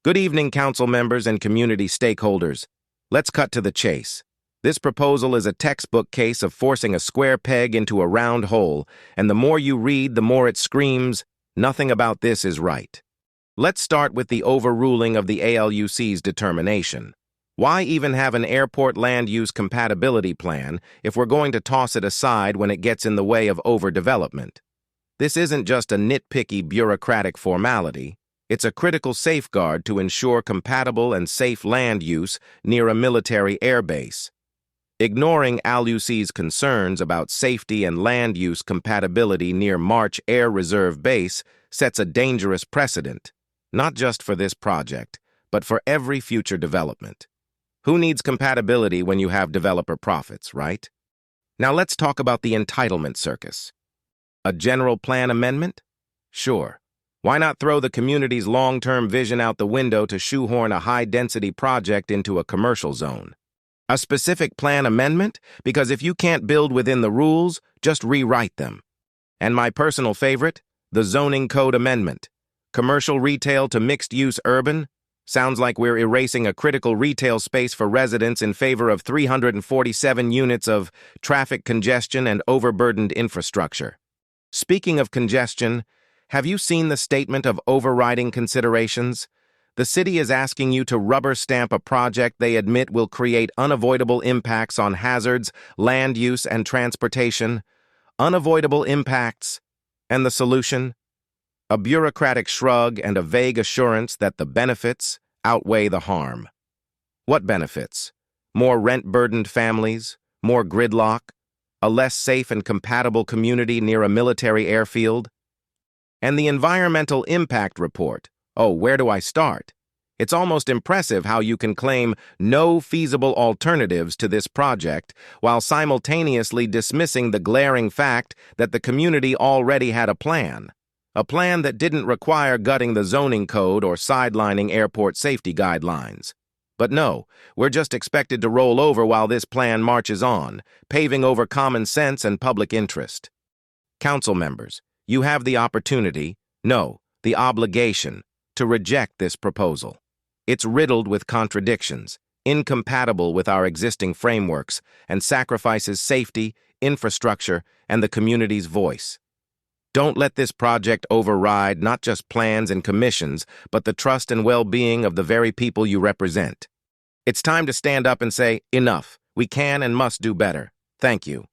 Good evening, council members and community stakeholders. Let's cut to the chase. This proposal is a textbook case of forcing a square peg into a round hole, and the more you read, the more it screams, nothing about this is right. Let's start with the overruling of the ALUC's determination. Why even have an airport land use compatibility plan if we're going to toss it aside when it gets in the way of overdevelopment? This isn't just a nitpicky bureaucratic formality. It's a critical safeguard to ensure compatible and safe land use near a military airbase. Ignoring ALUC's concerns about safety and land use compatibility near March Air Reserve Base sets a dangerous precedent, not just for this project, but for every future development. Who needs compatibility when you have developer profits, right? Now let's talk about the entitlement circus. A general plan amendment? Sure. Why not throw the community's long-term vision out the window to shoehorn a high-density project into a commercial zone? A specific plan amendment? Because if you can't build within the rules, just rewrite them. And my personal favorite, the zoning code amendment. Commercial retail to mixed-use urban? Sounds like we're erasing a critical retail space for residents in favor of 347 units of traffic congestion and overburdened infrastructure. Speaking of congestion, have you seen the statement of overriding considerations? The city is asking you to rubber stamp a project they admit will create unavoidable impacts on hazards, land use, and transportation. Unavoidable impacts. And the solution? A bureaucratic shrug and a vague assurance that the benefits outweigh the harm. What benefits? More rent-burdened families? More gridlock? A less safe and compatible community near a military airfield? And the environmental impact report. Oh, where do I start? It's almost impressive how you can claim no feasible alternatives to this project while simultaneously dismissing the glaring fact that the community already had a plan. A plan that didn't require gutting the zoning code or sidelining airport safety guidelines. But no, we're just expected to roll over while this plan marches on, paving over common sense and public interest. Council members, you have the opportunity, no, the obligation, to reject this proposal. It's riddled with contradictions, incompatible with our existing frameworks, and sacrifices safety, infrastructure, and the community's voice. Don't let this project override not just plans and commissions, but the trust and well-being of the very people you represent. It's time to stand up and say, enough. We can and must do better. Thank you.